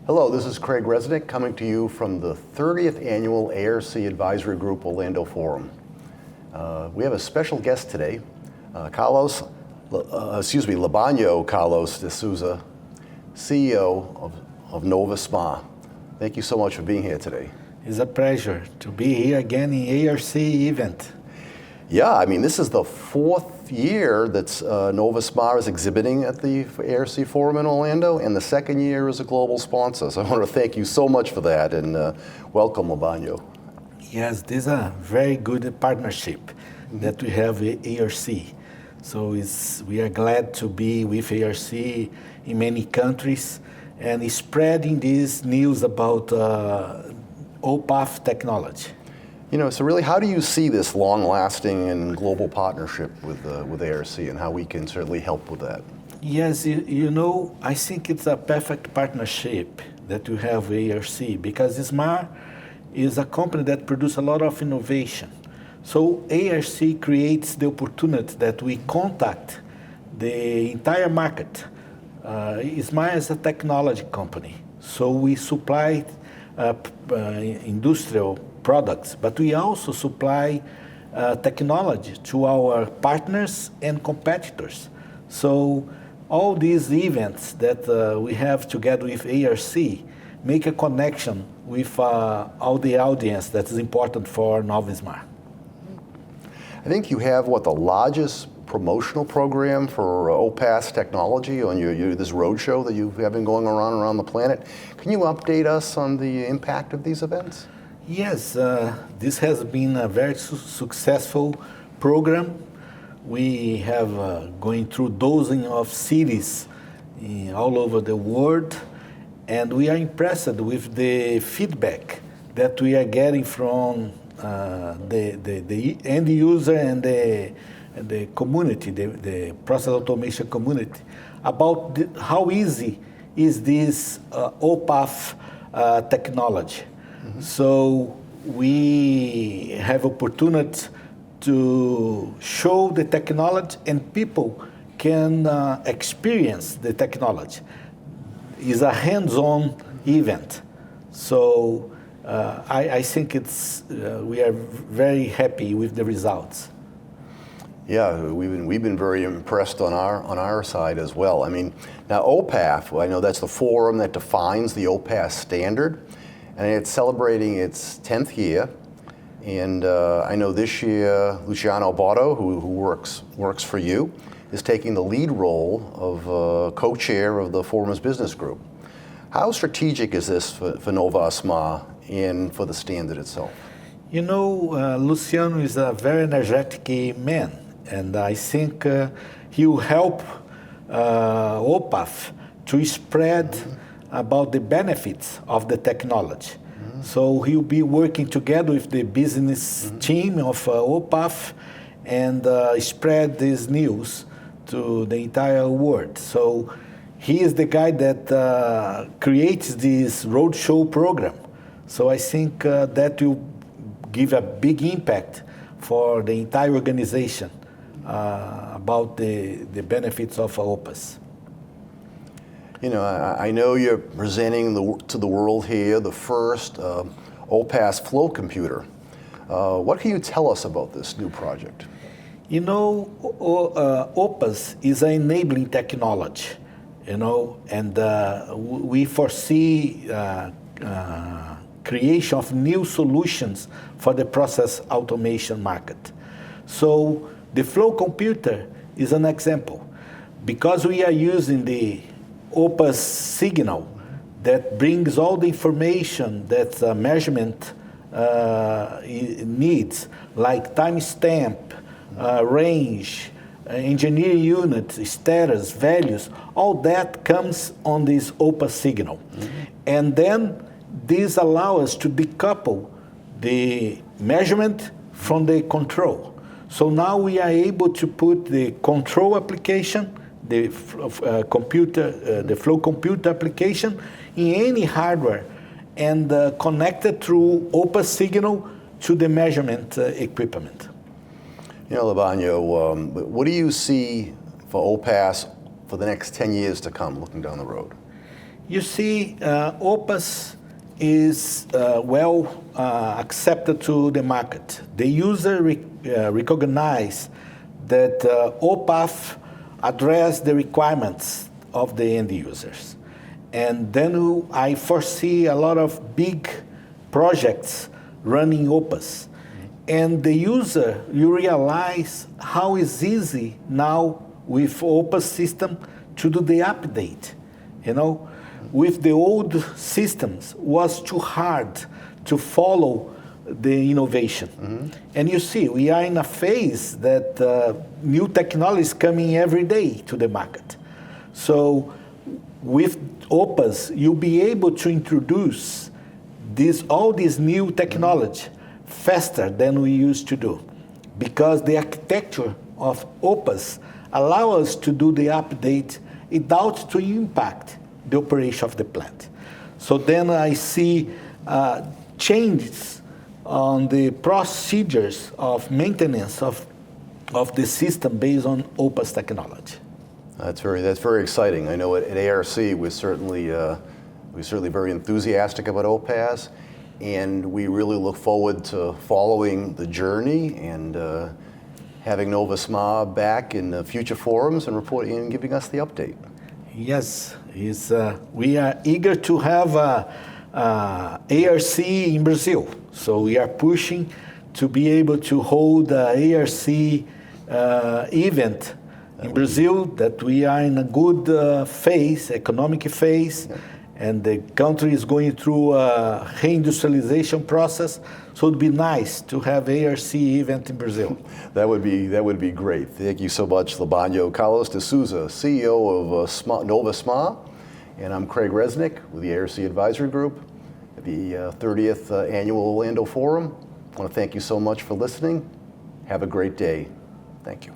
Hello, this is Craig Resnick coming to you from the 30th Annual ARC Advisory Group Orlando Forum. We have a special guest today, Libanio Carlos de Souza, CEO of Nova SMAR. Thank you so much for being here today. It's a pleasure to be here again in ARC event. Yeah, I mean, this is the fourth year that Nova SMAR is exhibiting at the ARC Forum in Orlando, and the second year as a global sponsor. So I want to thank you so much for that, and welcome, Libanio. Yes, this is a very good partnership that we have with ARC. So we are glad to be with ARC in many countries and spreading this news about OPAF technology. You know, so really, how do you see this long-lasting and global partnership with ARC, and how we can certainly help with that? Yes, you know, I think it's a perfect partnership that we have with ARC, because SMAR is a company that produces a lot of innovation. So ARC creates the opportunity that we contact the entire market. SMAR is a technology company, so we supply industrial products, but we also supply technology to our partners and competitors. So all these events that we have together with ARC make a connection with all the audience that is important for Nova SMAR. I think you have, the largest promotional program for OPAS technology on this roadshow that you have been going around the planet. Can you update us on the impact of these events? Yes, this has been a very successful program. We have going through dozens of cities all over the world, and we are impressed with the feedback that we are getting from the end user and the community, the process automation community, about how easy is this OPAF technology. So we have opportunity to show the technology, and people can experience the technology. It's a hands-on event. So I think we are very happy with the results. Yeah, we've been very impressed on our side as well. I mean, now OPAF, I know that's the forum that defines the OPAS standard, and it's celebrating its 10th year. And I know this year Luciano Botto, who works for you, is taking the lead role of co-chair of the forum's business group. How strategic is this for Nova SMAR and for the standard itself? You know, Luciano is a very energetic man, and I think he will help OPAF to spread about the benefits of the technology. So he'll be working together with the business team of OPAF and spread this news to the entire world. So he is the guy that creates this roadshow program. So I think that will give a big impact for the entire organization about the benefits of OPAS. You know, I know you're presenting to the world here the first OPAS flow computer. What can you tell us about this new project? You know, OPAS is an enabling technology, you know, and we foresee creation of new solutions for the process automation market. So the flow computer is an example, because we are using the OPAS signal that brings all the information that measurement needs, like timestamp, range, engineering units, status, values. All that comes on this OPAS signal. And then this allows us to decouple the measurement from the control. So now we are able to put the control application, the flow computer application, in any hardware, and connect it through OPAS signal to the measurement equipment. You know, Libanio, what do you see for OPAS for the next 10 years to come, looking down the road? You see, OPAS is well accepted to the market. The user recognize that OPAF address the requirements of the end users. And then I foresee a lot of big projects running OPAS. And the user, you realize how it's easy now with OPAS system to do the update. You know, with the old systems was too hard to follow the innovation. And you see, we are in a phase that new technology is coming every day to the market. So with OPAS, you'll be able to introduce all this new technology faster than we used to do, because the architecture of OPAS allow us to do the update without to impact the operation of the plant. So then I see changes on the procedures of maintenance of the system based on OPAS technology. That's very exciting. I know at ARC we're certainly very enthusiastic about OPAS, and we really look forward to following the journey and having Nova SMAR back in future forums and reporting and giving us the update. Yes, we are eager to have ARC in Brazil. So we are pushing to be able to hold the ARC event in Brazil, that we are in a good phase, economic phase, and the country is going through a reindustrialization process. So it'd be nice to have ARC event in Brazil. That would be great. Thank you so much, Libanio. Carlos de Souza, CEO of Nova SMAR, and I'm Craig Resnick with the ARC Advisory Group at the 30th Annual Orlando Forum. I want to thank you so much for listening. Have a great day. Thank you.